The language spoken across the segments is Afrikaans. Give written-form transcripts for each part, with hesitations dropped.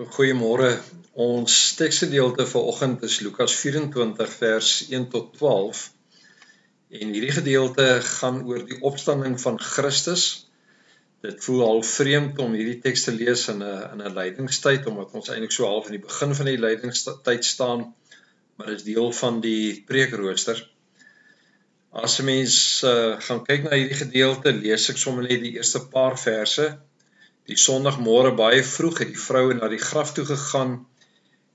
Goeiemôre. Ons teksgedeelte vanoggend is Lukas 24 vers 1 tot 12. En hierdie gedeelte gaan oor die opstanding van Christus. Dit voel al vreemd om hierdie teks te lees in 'n lydingstyd, omdat ons eintlik so half in die begin van die lydingstyd staan, maar dit is deel van die preekrooster. As 'n mens gaan kyk na hierdie gedeelte, lees ek sommer net die eerste paar verse. Die Sondagmôre baie vroeg het die vroue na die graf toe gegaan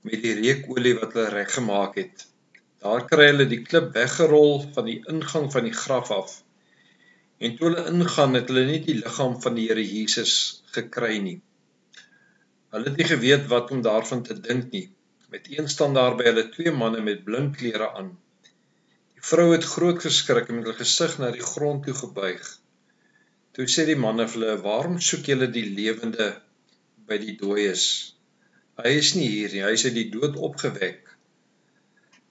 met die reukolie wat hulle reggemaak het. Daar kry hulle die klip weggerol van die ingang van die graf af. En toe hulle ingaan, het hulle nie die liggaam van die Here Jesus gekry nie. Hulle het nie geweet wat om daarvan te dink nie. Met een staan daar by hulle 2 manne met blink klere aan. Die vrou het groot geskrik en met hulle gesig na die grond toe gebuig. Toe sê die manne vir hulle: "Waarom soek julle die lewende by die dooies? Hy is nie hier nie, hy is uit die dood opgewek."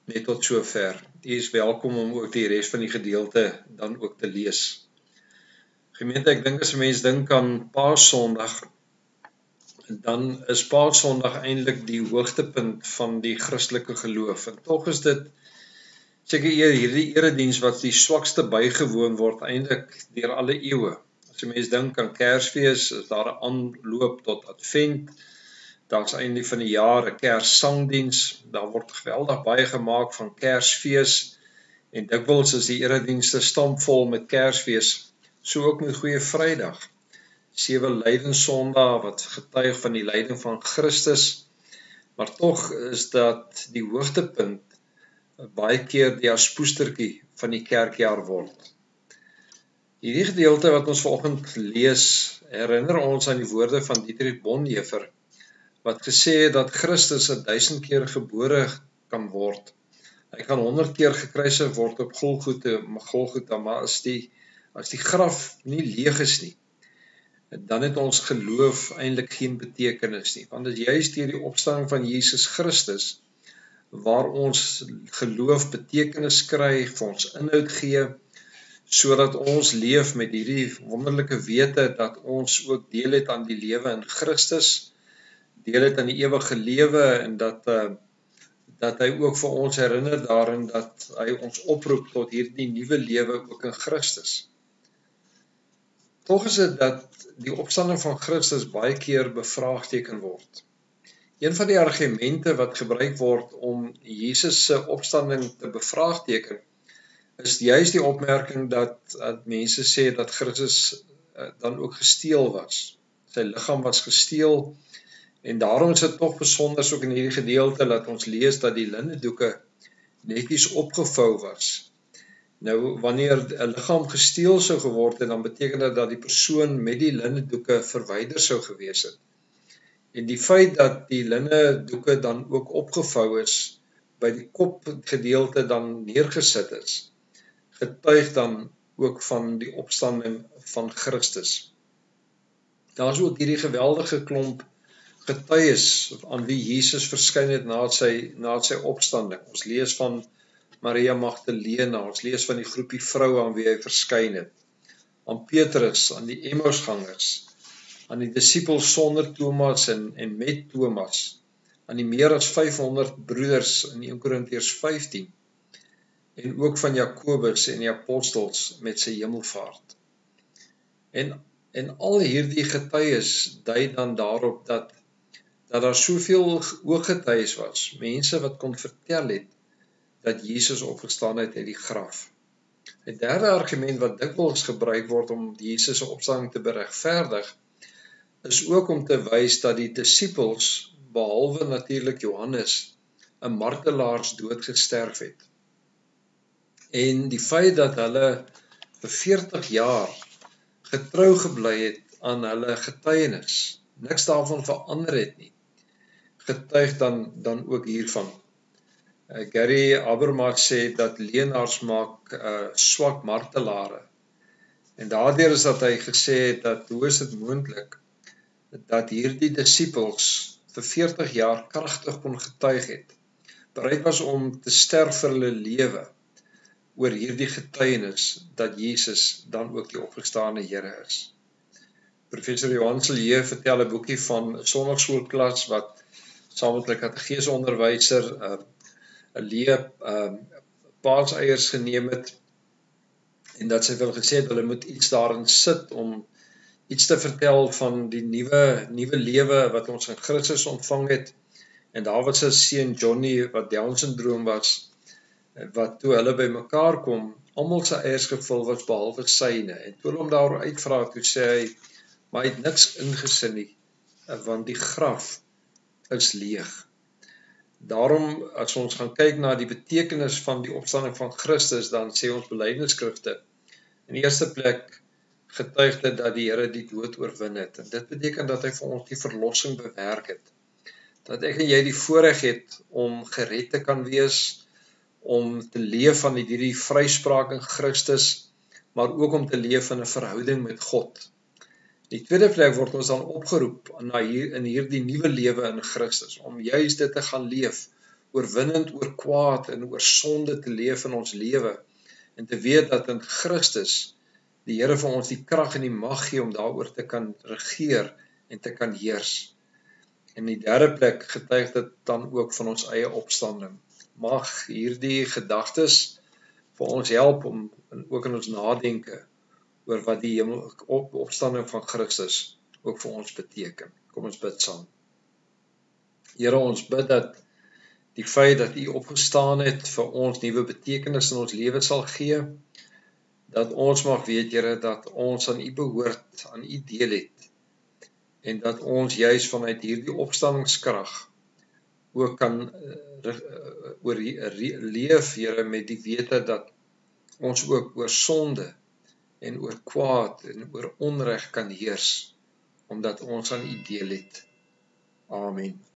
Net tot sover. U is welkom om ook die res van die gedeelte dan ook te lees. Gemeente, ek dink as 'n mens dink aan Paasondag, dan is Paasondag eintlik die hoogtepunt van die Christelike geloof. En tog is dit seker hierdie erediens wat die swakste bygewoon word eintlik deur alle eeue. As jy mens dink aan Kersfees, is daar 'n aanloop tot Advent. Daar's einde van die jaar 'n Kerssangdiens. Daar word geweldig baie gemaak van Kersfees en dikwels is die eredienste stampvol met Kersfees. So ook met Goeie Vrydag. 7 lydenssondae wat getuig van die lyding van Christus, maar tog is dat die hoogtepunt baie keer die aspoestertjie van die kerkjaar word. Hierdie gedeelte wat ons vanoggend lees, herinner ons aan die woorde van Dietrich Bonhoeffer, wat gesê het dat Christus 1000 keer gebore kan word. Hy kan 100 keer gekruisig word op Golgotha, maar as die graf nie leeg is nie, dan het ons geloof eintlik geen betekenis nie. Want dit is juist deur die opstanding van Jesus Christus waar ons geloof betekenis kry, vir ons inhoud gee, sodat ons leef met hierdie wonderlike wete dat ons ook deel het aan die lewe in Christus, deel het aan die ewige lewe en dat hy ook vir ons herinner daarin dat hy ons oproep tot hierdie nuwe lewe ook in Christus. Tog is dit dat die opstanding van Christus baie keer bevraagteken word. Een van die argumente wat gebruik word om Jesus se opstanding te bevraagteken, is juist die opmerking dat mense sê dat Christus dan ook gesteel was. Sy liggaam was gesteel, en daarom is dit tog besonder ook in hierdie gedeelte dat ons lees dat die linnedoeke netjies opgevou was. Nou, wanneer 'n liggaam gesteel sou geword het, dan beteken dit dat die persoon met die linnedoeke verwyder sou gewees het. En die feit dat die linnedoeke dan ook opgevou is, by die kopgedeelte dan neergesit is, getuig dan ook van die opstanding van Christus. Daar is ook hierdie geweldige klomp getuies aan wie Jesus verskyn het na sy opstanding. Ons lees van Maria Magdalena, ons lees van die groepie vroue aan wie hy verskyn het, aan Petrus, aan die Emmausgangers, aan die disippels sonder Thomas en met Thomas, aan die meer as 500 broeders in 1 Korintiërs 15, en ook van Jakobus en die apostels met sy hemelvaart. En al hierdie getuies dui dan daarop dat daar soveel ooggetuies was, mense wat kon vertel het dat Jesus opgestaan het uit die graf. 'n derde argument wat dikwels gebruik word om Jesus se opstanding te beregverdig, is ook om te wys dat die disippels, behalwe natuurlik Johannes, 'n martelaarsdood gesterf het. En die feit dat hulle vir 40 jaar getrou gebly het aan hulle getuienis, niks daarvan verander het nie, getuig dan ook hiervan. Gary Habermas sê dat leenaars maak swak martelare. En daardeur is dat hy gesê het dat hoe is dit moontlik dat hierdie disippels vir 40 jaar kragtig kon getuig het, bereid was om te sterf vir hulle lewe oor hierdie getuienis dat Jesus dan ook die opgestane Here is. Professor Johan Silje vertel 'n boekie van 'n sonnaarskoolklas wat saam met 'n katekesesonderwyser 'n leë paaseiers geneem het en dat sy wel gesê het hulle moet iets daarin sit om iets te vertel van die nuwe lewe wat ons in Christus ontvang het. En daar was sy seun Johnny wat Down syndroom was, wat toe hulle by mekaar kom, almal sy eiers gevul was behalwe syne. En toe hulle hom daaroor uitvra, toe sê hy, maar hy het niks ingesin nie, want die graf is leeg. Daarom, as ons gaan kyk na die betekenis van die opstanding van Christus, dan sê ons belydenisskrifte, in die eerste plek getuig dit dat die Here die dood oorwin het. En dit beteken dat hy vir ons die verlossing bewerk het. Dat ek en jy die voorreg het om gered te kan wees, om te leef van hierdie vryspraak in Christus, maar ook om te leef in 'n verhouding met God. In die tweede plek word ons dan opgeroep in hierdie nuwe lewe in Christus, om juist dit te gaan leef, oorwinnend oor kwaad en oor sonde te leef in ons lewe, en te weet dat in Christus die Here vir ons die krag en die mag gee om daaroor te kan regeer en te kan heers. En in die derde plek getuig dit dan ook van ons eie opstanding. Mag hierdie gedagtes vir ons help om ook in ons nadenke oor wat die opstanding van Christus ook vir ons beteken. Kom ons bid saam. Here, ons bid dat die feit dat U opgestaan het vir ons nuwe betekenis in ons lewe sal gee, dat ons mag weet, Here, dat ons aan U behoort, aan U deel het, en dat ons juis vanuit hierdie opstandingskrag ook kan leef, Here, met die wete dat ons ook oor sonde en oor kwaad en oor onreg kan heers, omdat ons aan U deel het. Amen.